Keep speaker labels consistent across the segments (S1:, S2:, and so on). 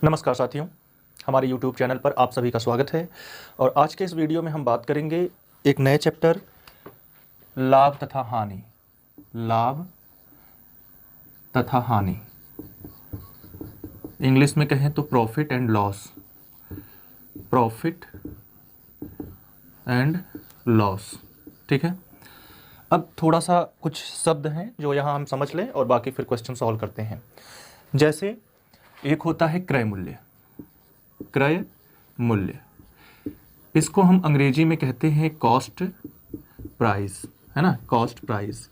S1: नमस्कार साथियों, हमारे YouTube चैनल पर आप सभी का स्वागत है। और आज के इस वीडियो में हम बात करेंगे एक नए चैप्टर लाभ तथा हानि। लाभ तथा हानि, इंग्लिश में कहें तो profit and loss. Profit and loss, ठीक है। अब थोड़ा सा कुछ शब्द हैं जो यहाँ हम समझ लें और बाकी फिर क्वेश्चन सॉल्व करते हैं। जैसे एक होता है क्रय मूल्य। क्रय मूल्य, इसको हम अंग्रेजी में कहते हैं कॉस्ट प्राइस, है ना। कॉस्ट प्राइस,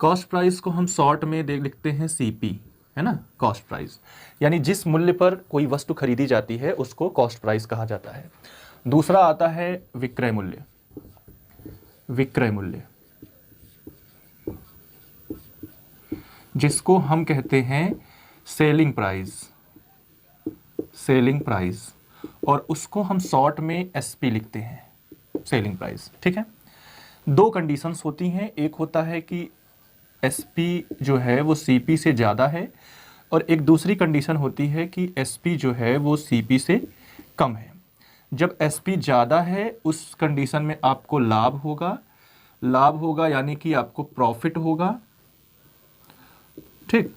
S1: कॉस्ट प्राइस को हम शॉर्ट में लिखते हैं सीपी, है ना। कॉस्ट प्राइस यानी जिस मूल्य पर कोई वस्तु खरीदी जाती है उसको कॉस्ट प्राइस कहा जाता है। दूसरा आता है विक्रय मूल्य। विक्रय मूल्य, जिसको हम कहते हैं सेलिंग प्राइस। सेलिंग प्राइस, और उसको हम शॉर्ट में एसपी लिखते हैं, सेलिंग प्राइस, ठीक है। दो कंडीशंस होती हैं, एक होता है कि एसपी जो है वो सीपी से ज़्यादा है, और एक दूसरी कंडीशन होती है कि एसपी जो है वो सीपी से कम है। जब एसपी ज़्यादा है उस कंडीशन में आपको लाभ होगा। लाभ होगा यानी कि आपको प्रॉफिट होगा, ठीक।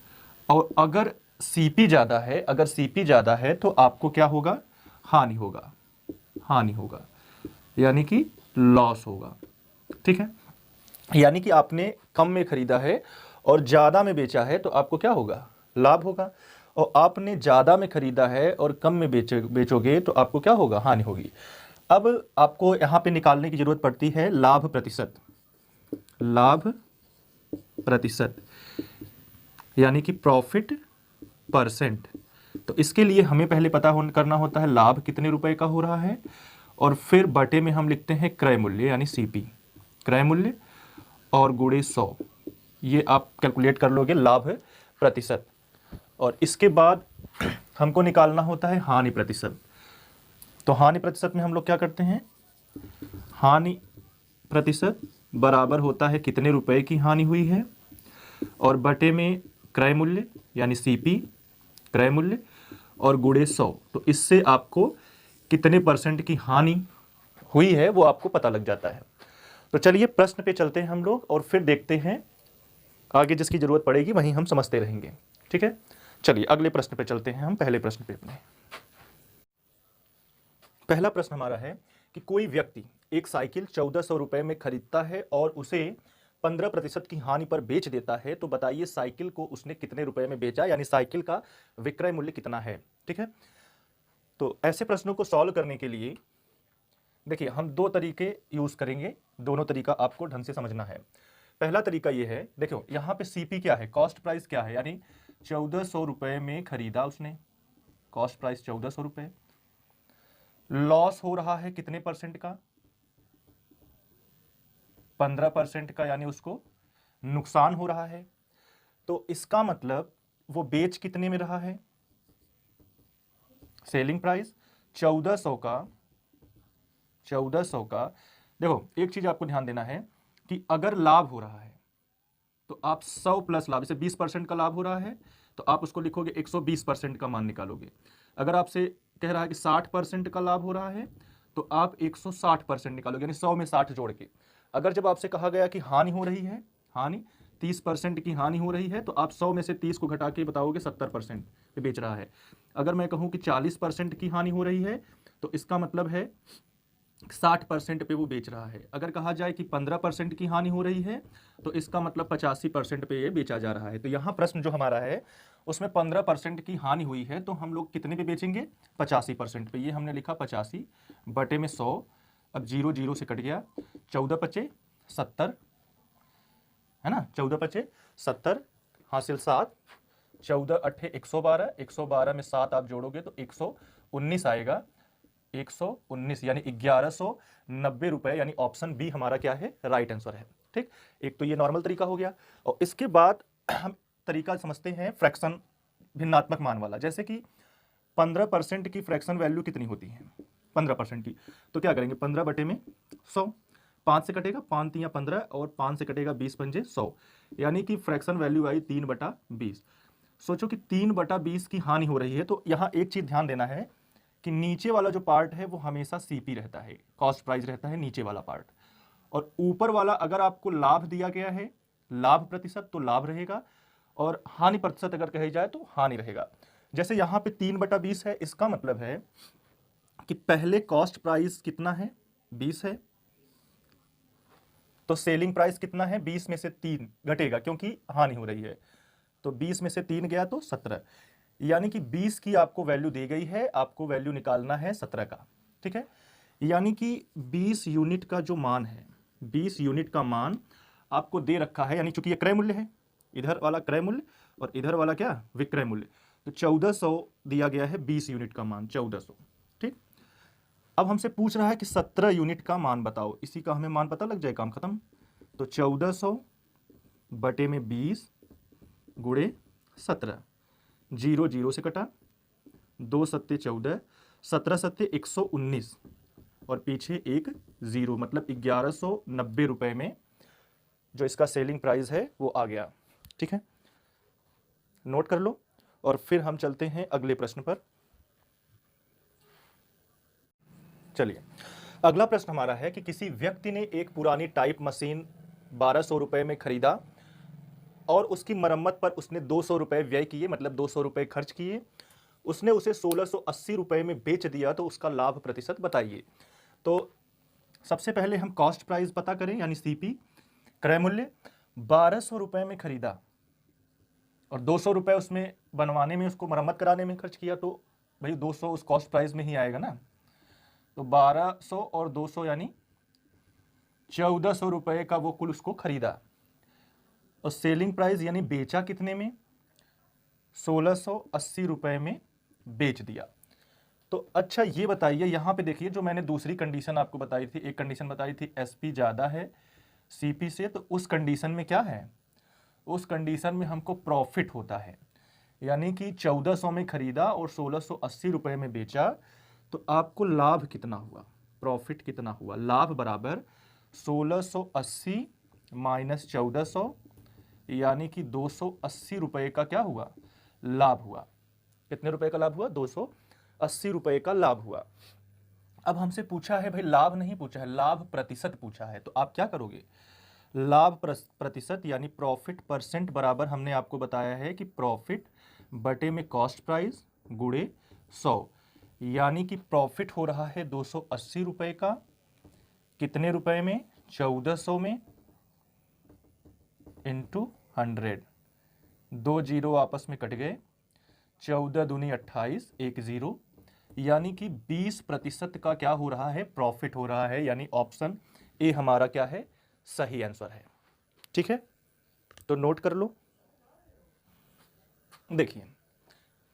S1: और अगर सीपी ज़्यादा है, अगर सीपी ज़्यादा है तो आपको क्या होगा? हानि होगा। हानि होगा यानी कि लॉस होगा, ठीक है। यानी कि आपने कम में खरीदा है और ज़्यादा में बेचा है तो आपको क्या होगा? लाभ होगा। और आपने ज़्यादा में खरीदा है और कम में बेचोगे तो आपको क्या होगा? हानि होगी। अब आपको यहाँ पे निकालने की ज़रूरत पड़ती है लाभ प्रतिशत। लाभ प्रतिशत यानी कि प्रॉफिट परसेंट। तो इसके लिए हमें पहले पता करना होता है लाभ कितने रुपए का हो रहा है, और फिर बटे में हम लिखते हैं क्रय मूल्य यानी सीपी। क्रय मूल्य और गुणे 100, ये आप कैलकुलेट कर लोगे लाभ प्रतिशत। और इसके बाद हमको निकालना होता है हानि प्रतिशत। तो हानि प्रतिशत में हम लोग क्या करते हैं? हानि प्रतिशत बराबर होता है कितने रुपए की हानि हुई है, और बटे में क्रय मूल्य यानी सीपी, क्रय मूल्य, और गुणे 100। तो इससे आपको कितने परसेंट की हानि हुई है वो आपको पता लग जाता है। तो चलिए प्रश्न पे चलते हैं हम लोग और फिर देखते हैं आगे जिसकी जरूरत पड़ेगी वहीं हम समझते रहेंगे, ठीक है। चलिए अगले प्रश्न पे चलते हैं हम, पहले प्रश्न पे अपने। पहला प्रश्न हमारा है कि कोई व्यक्ति एक साइकिल 1400 रुपए में खरीदता है और उसे 15% की हानि पर बेच देता है, तो बताइए साइकिल को उसने कितने रुपए में बेचा, यानी साइकिल का विक्रय मूल्य कितना है, ठीक है। तो ऐसे प्रश्नों को सॉल्व करने के लिए देखिए हम दो तरीके यूज करेंगे, दोनों तरीका आपको ढंग से समझना है। पहला तरीका ये है, देखो यहाँ पे सीपी क्या है, कॉस्ट प्राइस क्या है, यानी 1400 रुपए में खरीदा उसने, कॉस्ट प्राइस 1400 रुपए। लॉस हो रहा है कितने परसेंट का? 15% का, यानी उसको नुकसान हो रहा है। तो इसका मतलब वो बेच कितने में रहा है? सेलिंग प्राइस 1400 का, 1400 का। देखो एक चीज आपको ध्यान देना है कि अगर लाभ हो रहा है तो आप 100 प्लस लाभ, जैसे 20% का लाभ हो रहा है तो आप उसको लिखोगे 120% का मान निकालोगे। अगर आपसे कह रहा है कि 60% का लाभ हो रहा है तो आप 160% निकालोगे, यानी 100 में 60 जोड़ के। अगर जब आपसे कहा गया कि हानि हो रही है, हानि 30% की हानि हो रही है, तो आप 100 में से 30 को घटा के बताओगे 70% पे बेच रहा है। अगर मैं कहूं कि 40% की हानि हो रही है तो इसका मतलब है 60% पे वो बेच रहा है। अगर कहा जाए कि 15% की हानि हो रही है तो इसका मतलब 85% पे ये बेचा जा रहा है। तो यहाँ प्रश्न जो हमारा है उसमें 15% की हानि हुई है तो हम लोग कितने पे बेचेंगे? 85% पे। ये हमने लिखा 85 बटे में 100। अब 0 0 से कट गया, 14 पचे 70, है ना। 14 पचे 70 हासिल 7, 14 अट्ठे 112, 112 में 7 आप जोड़ोगे तो 119 आएगा। 119 यानी 1190 रुपए, यानी ऑप्शन बी हमारा क्या है? राइट आंसर है, ठीक। एक तो ये नॉर्मल तरीका हो गया, और इसके बाद हम तरीका समझते हैं फ्रैक्शन भिन्नात्मक मान वाला। जैसे कि 15% की फ्रैक्शन वैल्यू कितनी होती है? 15% की, तो क्या करेंगे? 15 बटे में 100, 5 से कटेगा, 5 3 15, और 5 से कटेगा 20 पंजे 100, यानी कि फ्रैक्शन वैल्यू आई 3/20। सोचो कि 3/20 की हानि हो रही है, तो यहाँ एक चीज ध्यान देना है कि नीचे वाला जो पार्ट है वो हमेशा सीपी रहता है, कॉस्ट प्राइस रहता है नीचे वाला पार्ट, और ऊपर वाला अगर आपको लाभ दिया गया है, लाभ प्रतिशत, तो लाभ रहेगा, और हानि प्रतिशत अगर कही जाए तो हानि रहेगा। जैसे यहां पे 3/20 है, इसका मतलब है कि पहले कॉस्ट प्राइस कितना है, 20 है, तो सेलिंग प्राइस कितना है, 20 में से 3 घटेगा क्योंकि हानि हो रही है, तो 20 में से 3 गया तो 17, यानी कि 20 की आपको वैल्यू दी गई है, आपको वैल्यू निकालना है 17 का। ठीक है, यानी कि 20 यूनिट का जो मान है, 20 यूनिट का मान आपको दे रखा है, यानी चूंकि ये क्रय मूल्य है, इधर वाला क्रय मूल्य और इधर वाला क्या, विक्रय मूल्य, तो 1400 दिया गया है 20 यूनिट का मान 1400। ठीक, अब हमसे पूछ रहा है कि 17 यूनिट का मान बताओ, इसी का हमें मान पता लग जाए, काम खत्म। तो 1400 बटे में 20 गुणे 17, 0 0 से कटा, 2 सत्ते 14, 17 सत्ते 119, और पीछे एक 0, मतलब 1190 रुपए में जो इसका सेलिंग प्राइस है वो आ गया। ठीक है, नोट कर लो, और फिर हम चलते हैं अगले प्रश्न पर। चलिए, अगला प्रश्न हमारा है कि किसी व्यक्ति ने एक पुरानी टाइप मशीन 1200 रुपए में खरीदा और उसकी मरम्मत पर उसने 200 रुपए व्यय किए, मतलब 200 रुपए खर्च किए, उसने उसे 1680 रुपए में बेच दिया, तो उसका लाभ प्रतिशत बताइए। तो सबसे पहले हम कॉस्ट प्राइस पता करें, यानी सीपी, क्रय मूल्य। 1200 रुपए में खरीदा और 200 रुपए उसमें बनवाने में, उसको मरम्मत कराने में खर्च किया, तो भाई 200 उस कॉस्ट प्राइस में ही आएगा ना। तो 1200 और 200 यानी 1400 रुपए का वो कुल उसको खरीदा, और सेलिंग प्राइस यानी बेचा कितने में, 1680 रुपए में बेच दिया। तो अच्छा ये बताइए, यहां पे देखिए जो मैंने दूसरी कंडीशन आपको बताई थी, एक कंडीशन बताई थी एसपी ज्यादा है सीपी से, तो उस कंडीशन में क्या है, उस कंडीशन में हमको प्रॉफिट होता है, यानी कि 1400 में खरीदा और 1680 रुपए में बेचा, तो आपको लाभ कितना हुआ, प्रॉफिट कितना हुआ, लाभ बराबर 1680 माइनस 1400, यानी कि 280 रुपए का क्या हुआ, लाभ हुआ। कितने रुपए का लाभ हुआ, 280 रुपए का लाभ हुआ। अब हमसे पूछा है भाई, लाभ नहीं पूछा है, लाभ प्रतिशत पूछा है, तो आप क्या करोगे, लाभ प्रतिशत यानी प्रॉफिट परसेंट बराबर हमने आपको बताया है कि प्रॉफिट बटे में कॉस्ट प्राइस गुणे 100, यानी कि प्रॉफिट हो रहा है 280 रुपए का, कितने रुपए में, 1400 में, इंटू 100, 2 जीरो आपस में कट गए, 14 दूनी 28, 1 0, यानी कि 20% का क्या हो रहा है, प्रॉफिट हो रहा है, यानी ऑप्शन ए हमारा क्या है, सही आंसर है। ठीक है, तो नोट कर लो। देखिए,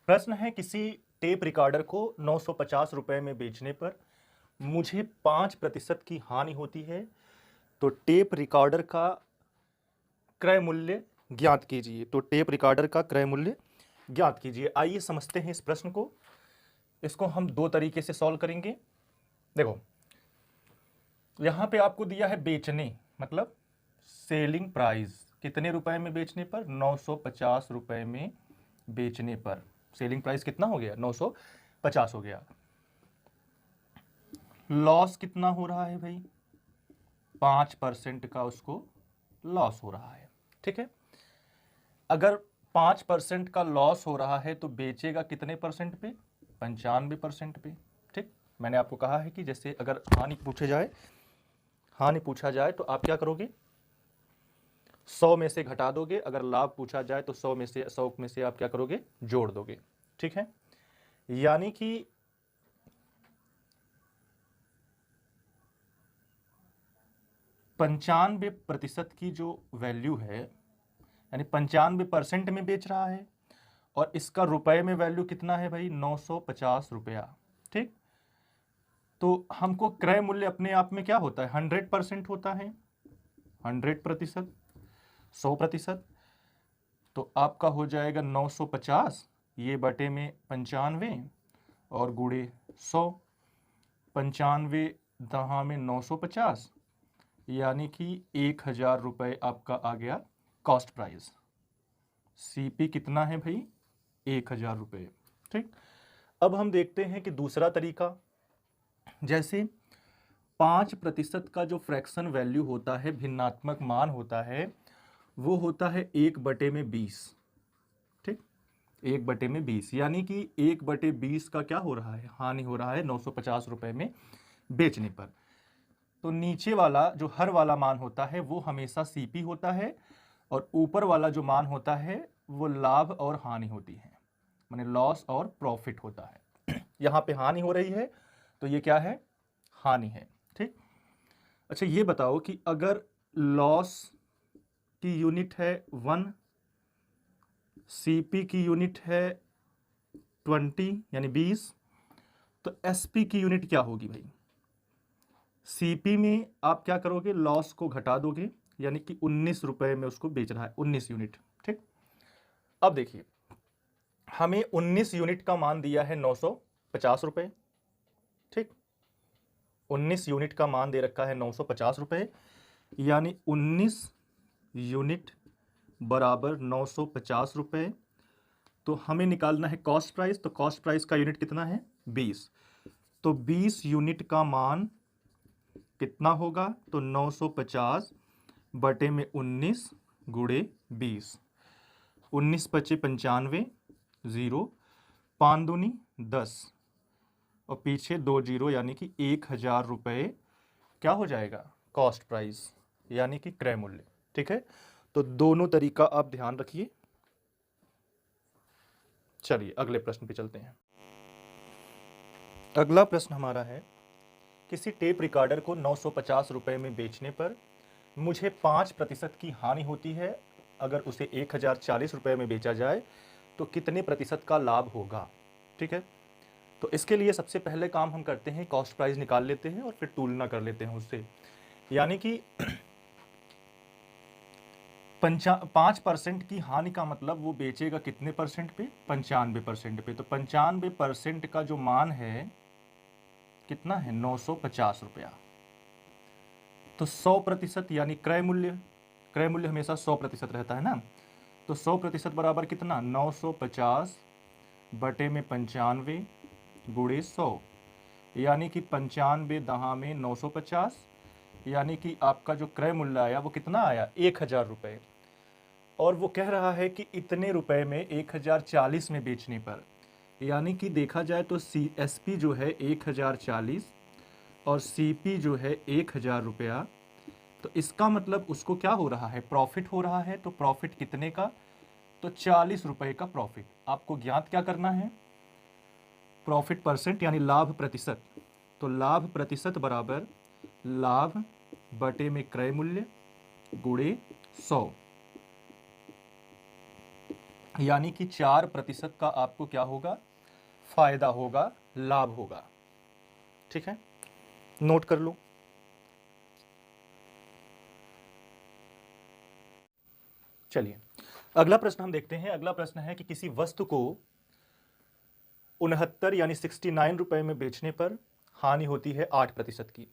S1: प्रश्न है किसी टेप रिकॉर्डर को 950 रुपए में बेचने पर मुझे 5% की हानि होती है, तो टेप रिकॉर्डर का क्रय मूल्य ज्ञात कीजिए। तो टेप रिकॉर्डर का क्रय मूल्य ज्ञात कीजिए। आइए समझते हैं इस प्रश्न को। इसको हम दो तरीके से सॉल्व करेंगे। देखो, यहां पे आपको दिया है बेचने, मतलब सेलिंग प्राइस, कितने रुपए में बेचने पर, 950 रुपए में बेचने पर सेलिंग प्राइस कितना हो गया, 950 हो गया। लॉस कितना हो रहा है भाई, 5% का उसको लॉस हो रहा है। ठीक है, अगर 5% का लॉस हो रहा है तो बेचेगा कितने परसेंट पे, 95% पे। ठीक, मैंने आपको कहा है कि जैसे अगर हानि पूछा जाए तो आप क्या करोगे, 100 में से घटा दोगे, अगर लाभ पूछा जाए तो 100 में से आप क्या करोगे, जोड़ दोगे। ठीक है, यानी कि 95% की जो वैल्यू है, यानी 95% में बेच रहा है, और इसका रुपए में वैल्यू कितना है भाई, 950 रुपया। ठीक, तो हमको क्रय मूल्य अपने आप में क्या होता है, 100% होता है, 100%, 100%, तो आपका हो जाएगा 950, ये बटे में 95 और गुणे 100, 95 दहा में 950, यानी कि 1000 रुपये आपका आ गया कॉस्ट प्राइस। सीपी कितना है भाई, 1000 रुपये। ठीक, अब हम देखते हैं कि दूसरा तरीका, जैसे 5% का जो फ्रैक्शन वैल्यू होता है, भिन्नात्मक मान होता है, वो होता है 1/20। ठीक, 1/20, यानी कि 1/20 का क्या हो रहा है, हानि हो रहा है 950 रुपये में बेचने पर। तो नीचे वाला जो हर वाला मान होता है वो हमेशा सीपी होता है, और ऊपर वाला जो मान होता है वो लाभ और हानि होती है, माने लॉस और प्रॉफिट होता है। यहाँ पे हानि हो रही है तो ये क्या है, हानि है। ठीक, अच्छा ये बताओ कि अगर लॉस की यूनिट है 1, सीपी की यूनिट है 20 यानी 20, तो एसपी की यूनिट क्या होगी भाई। सीपी में आप क्या करोगे, लॉस को घटा दोगे, यानी कि 19 रुपए में उसको बेच रहा है, 19 यूनिट। ठीक, अब देखिए हमें 19 यूनिट का मान दिया है 950 रुपए। ठीक, 19 यूनिट का मान दे रखा है 950 रुपए, यानी 19 यूनिट बराबर 950 रुपए। तो हमें निकालना है कॉस्ट प्राइस, तो कॉस्ट प्राइस का यूनिट कितना है, 20। तो 20 यूनिट का मान कितना होगा, तो 950 बटे में 19 गुणे 20, 19 पचे 95, 0, 5 दूनी 10, और पीछे 2 जीरो, यानी कि 1000 रुपये क्या हो जाएगा, कॉस्ट प्राइस यानी कि क्रय मूल्य। ठीक है, तो दोनों तरीका आप ध्यान रखिए। चलिए अगले प्रश्न पे चलते हैं। अगला प्रश्न हमारा है, किसी टेप रिकॉर्डर को 950 रुपये में बेचने पर मुझे 5% की हानि होती है। अगर उसे 1040 रुपये में बेचा जाए तो कितने प्रतिशत का लाभ होगा। ठीक है, तो इसके लिए सबसे पहले काम हम करते हैं, कॉस्ट प्राइस निकाल लेते हैं और फिर तुलना कर लेते हैं उससे। यानी कि 5% की हानि का मतलब वो बेचेगा कितने परसेंट पे, 95% पे। तो 95% का जो मान है कितना है, 950 रुपया। तो 100% यानी क्रय मूल्य, क्रय मूल्य हमेशा 100% रहता है ना, तो 100% बराबर कितना, 950 बटे में 95 गुणे 100, यानी कि 95 दहा में 950, यानी कि आपका जो क्रय मूल्य आया वो कितना आया, 1000 रुपये। और वो कह रहा है कि इतने रुपए में 1040 में बेचने पर, यानी कि देखा जाए तो CSP जो है 1040 और CP जो है 1000 रुपया। तो इसका मतलब उसको क्या हो रहा है, प्रॉफिट हो रहा है। तो प्रॉफिट कितने का, तो 40 रुपए का प्रॉफिट। आपको ज्ञात क्या करना है, प्रॉफिट परसेंट यानी लाभ प्रतिशत। तो लाभ प्रतिशत बराबर लाभ बटे में क्रय मूल्य गुणे 100, यानी कि 4% का आपको क्या होगा, फायदा होगा, लाभ होगा। ठीक है, नोट कर लो। चलिए अगला प्रश्न हम देखते हैं। अगला प्रश्न है कि किसी वस्तु को 69 यानी 69 रुपए में बेचने पर हानि होती है 8% की,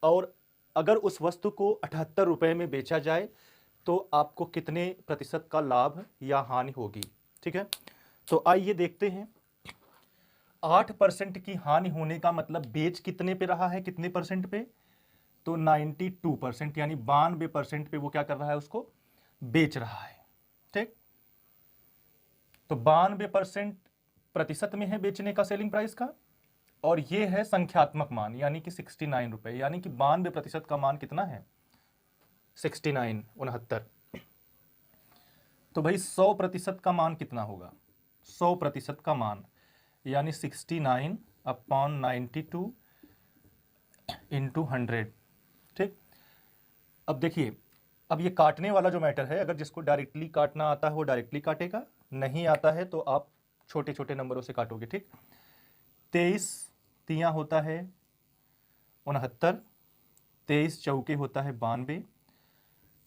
S1: और अगर उस वस्तु को 78 रुपए में बेचा जाए तो आपको कितने प्रतिशत का लाभ या हानि होगी। ठीक है, तो आइए देखते हैं। 8% की हानि होने का मतलब बेच कितने पे रहा है, कितने परसेंट पे, तो 92%, यानी 92% पे वो क्या कर रहा है, उसको बेच रहा है। ठीक, तो 92% प्रतिशत में है बेचने का, सेलिंग प्राइस का, और ये है संख्यात्मक मान यानी कि 69 रुपए, यानी कि 92% का मान कितना है, 69, 69। तो भाई 100% का मान कितना होगा, 100% का मान यानी 69 अपॉन 92 इंटू 100। ठीक, अब देखिए, अब ये काटने वाला जो मैटर है, अगर जिसको डायरेक्टली काटना आता है वो डायरेक्टली काटेगा, नहीं आता है तो आप छोटे छोटे नंबरों से काटोगे। ठीक, 23 तियाँ होता है 69, 23 चौके होता है 92,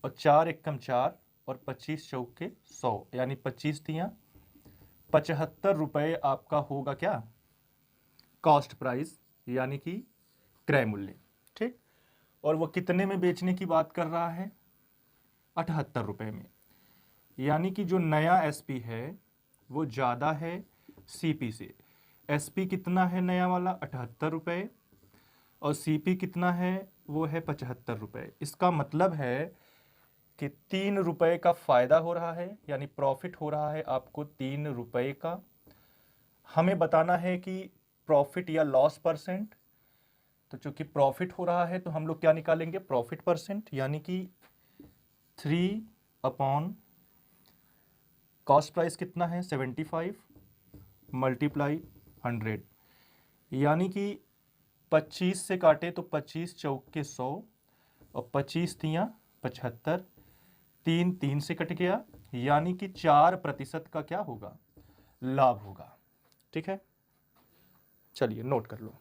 S1: और 4 एकम 4 और 25 चौके 100, यानी 25 तियाँ 75 रुपये आपका होगा क्या, कॉस्ट प्राइस यानी कि क्रय मूल्य। ठीक, और वो कितने में बेचने की बात कर रहा है, 78 रुपये में, यानी कि जो नया एसपी है वो ज़्यादा है सीपी से। एसपी कितना है नया वाला 78 रुपये और सीपी कितना है वो है 75 रुपये। इसका मतलब है कि 3 रुपये का फ़ायदा हो रहा है, यानी प्रॉफिट हो रहा है आपको 3 रुपये का। हमें बताना है कि प्रॉफिट या लॉस परसेंट। तो चूंकि प्रॉफिट हो रहा है तो हम लोग क्या निकालेंगे, प्रॉफिट परसेंट, यानी कि 3 अपॉन कॉस्ट प्राइस कितना है 75 मल्टीप्लाई 100, यानी कि 25 से काटे तो 25 चौके 100 और 25 तियाँ 75, 3 3 से कट गया, यानी कि 4% का क्या होगा, लाभ होगा। ठीक है, चलिए नोट कर लो।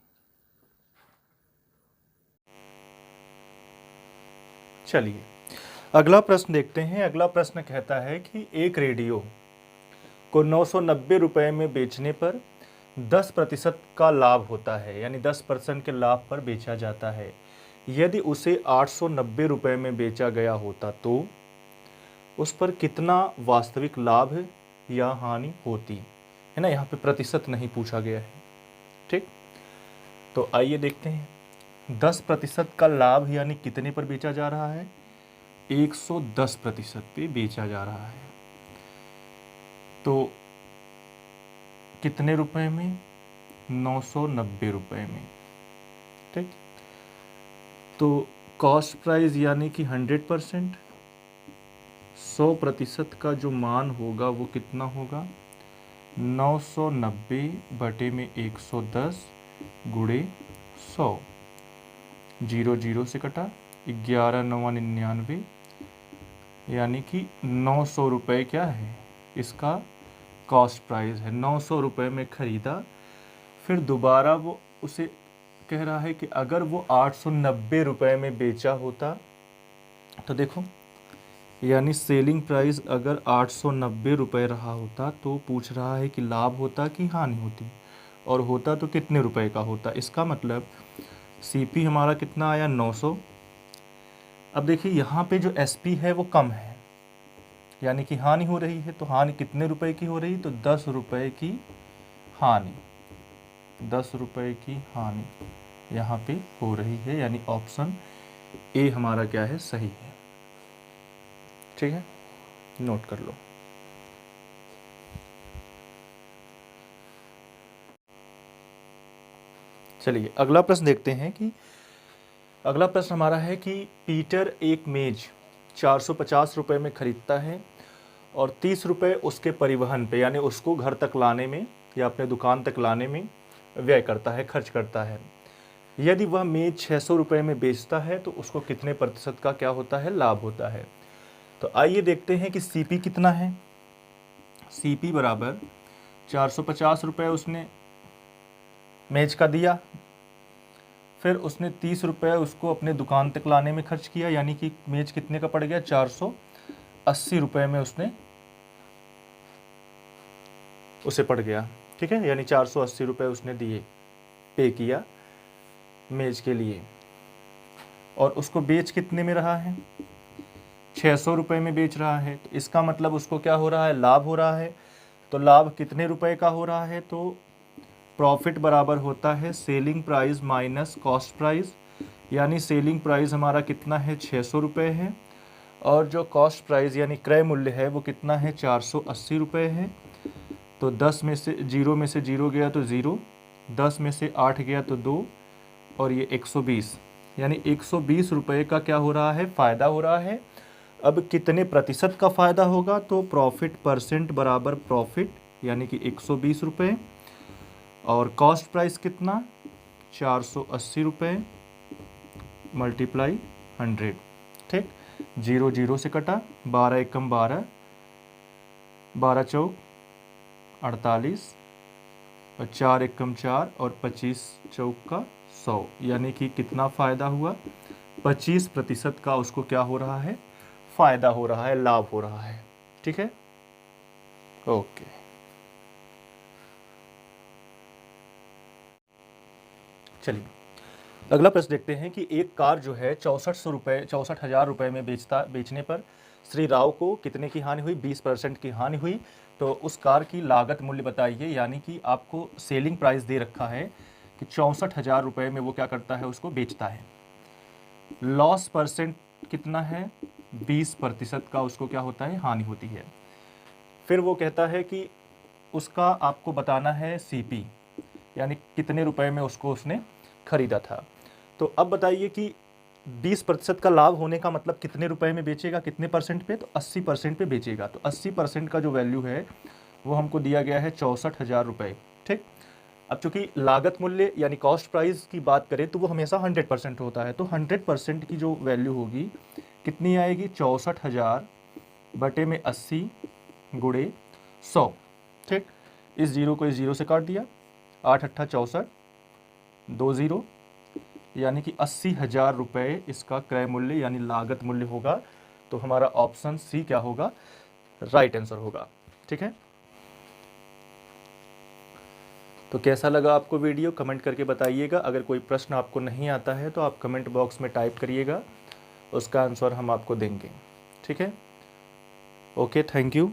S1: चलिए अगला प्रश्न देखते हैं। अगला प्रश्न कहता है कि एक रेडियो को 990 रुपये में बेचने पर 10% का लाभ होता है, यानी 10% के लाभ पर बेचा जाता है। यदि उसे 890 रुपये में बेचा गया होता तो उस पर कितना वास्तविक लाभ या हानि होती, है ना। यहाँ पे प्रतिशत नहीं पूछा गया है। ठीक, तो आइए देखते हैं। 10% का लाभ यानी कितने पर बेचा जा रहा है, 110% पे बेचा जा रहा है। तो कितने रुपए में, 990 रुपये में। ठीक, तो कॉस्ट प्राइस यानी कि 100%, 100% का जो मान होगा वो कितना होगा, 990 बटे में 110 गुणे 100, 0 0 से कटा, 11 9 99, यानी कि 900 रुपये क्या है इसका कॉस्ट प्राइस है। 900 रुपये में ख़रीदा, फिर दोबारा वो उसे कह रहा है कि अगर वो 890 रुपये में बेचा होता तो देखो, यानी सेलिंग प्राइस अगर 890 रुपये रहा होता तो पूछ रहा है कि लाभ होता कि हानि होती, और होता तो कितने रुपए का होता। इसका मतलब सीपी हमारा कितना आया, 900। अब देखिए यहाँ पे जो एसपी है वो कम है, यानी कि हानि हो रही है। तो हानि कितने रुपए की हो रही, तो 10 रुपये की हानि, 10 रुपये की हानि यहाँ पे हो रही है, यानी ऑप्शन ए हमारा क्या है, सही है। ठीक है, नोट कर लो। चलिए अगला प्रश्न देखते हैं कि अगला प्रश्न हमारा है कि पीटर एक मेज 450 रुपये में खरीदता है और 30 रुपये उसके परिवहन पे, यानी उसको घर तक लाने में या अपने दुकान तक लाने में व्यय करता है, खर्च करता है। यदि वह मेज 600 रुपये में बेचता है तो उसको कितने प्रतिशत का क्या होता है, लाभ होता है। तो आइए देखते हैं कि सीपी कितना है। सीपी बराबर 450 रुपये उसने मेज का दिया, फिर उसने 30 रुपये उसको अपने दुकान तक लाने में खर्च किया, यानी कि मेज कितने का पड़ गया, 480 रुपये में उसने उसे पड़ गया। ठीक है, यानी 480 रुपये उसने दिए, पे किया मेज के लिए, और उसको बेच कितने में रहा है, 600 रुपये में बेच रहा है। तो इसका मतलब उसको क्या हो रहा है, लाभ हो रहा है। तो लाभ कितने रुपए का हो रहा है, तो प्रॉफिट बराबर होता है selling price minus cost price, यानी सेलिंग प्राइस हमारा कितना है, 600 रुपये है, और जो कॉस्ट प्राइस यानी क्रय मूल्य है वो कितना है, 480 रुपये है। तो 10 में से 0 में से 0 गया तो 0, 10 में से 8 गया तो 2, और ये 120, यानी 120 रुपये का क्या हो रहा है, फ़ायदा हो रहा है। अब कितने प्रतिशत का फ़ायदा होगा, तो प्रॉफिट परसेंट बराबर प्रॉफिट, यानी कि 120 रुपये, और कॉस्ट प्राइस कितना, 480 रुपये मल्टीप्लाई 100। ठीक, 0 0 से कटा, 12 एकम 12, 12 चौक 48, और 4 एकम 4, और 25 चौक का 100, यानी कि कितना फ़ायदा हुआ, 25% का उसको क्या हो रहा है, फ़ायदा हो रहा है, लाभ हो रहा है। ठीक है, ओके। चलिए अगला प्रश्न देखते हैं कि एक कार जो है 6400 रुपये 64,000 रुपये में बेचने पर श्री राव को कितने की हानि हुई, 20% की हानि हुई। तो उस कार की लागत मूल्य बताइए, यानी कि आपको सेलिंग प्राइस दे रखा है कि 64,000 रुपये में वो क्या करता है, उसको बेचता है। लॉस परसेंट कितना है, 20% का उसको क्या होता है, हानि होती है। फिर वो कहता है कि उसका आपको बताना है सीपी, यानी कितने रुपए में उसको उसने खरीदा था। तो अब बताइए कि 20% का लाभ होने का मतलब कितने रुपए में बेचेगा, कितने परसेंट पे, तो 80% पे बेचेगा। तो 80% का जो वैल्यू है वो हमको दिया गया है 64,000 रुपये। ठीक, अब चूंकि लागत मूल्य यानी कॉस्ट प्राइस की बात करें तो वो हमेशा 100% होता है, तो 100% की जो वैल्यू होगी कितनी आएगी, 64,000 बटे में 80 गुणे 100। ठीक, इस जीरो को इस जीरो से काट दिया, 8 अट्ठा 64, 2 जीरो, यानी कि 80,000 रुपये इसका क्रय मूल्य यानी लागत मूल्य होगा। तो हमारा ऑप्शन सी क्या होगा, राइट आंसर होगा। ठीक है, तो कैसा लगा आपको वीडियो, कमेंट करके बताइएगा। अगर कोई प्रश्न आपको नहीं आता है तो आप कमेंट बॉक्स में टाइप करिएगा, उसका आंसर हम आपको देंगे। ठीक है, ओके, थैंक यू।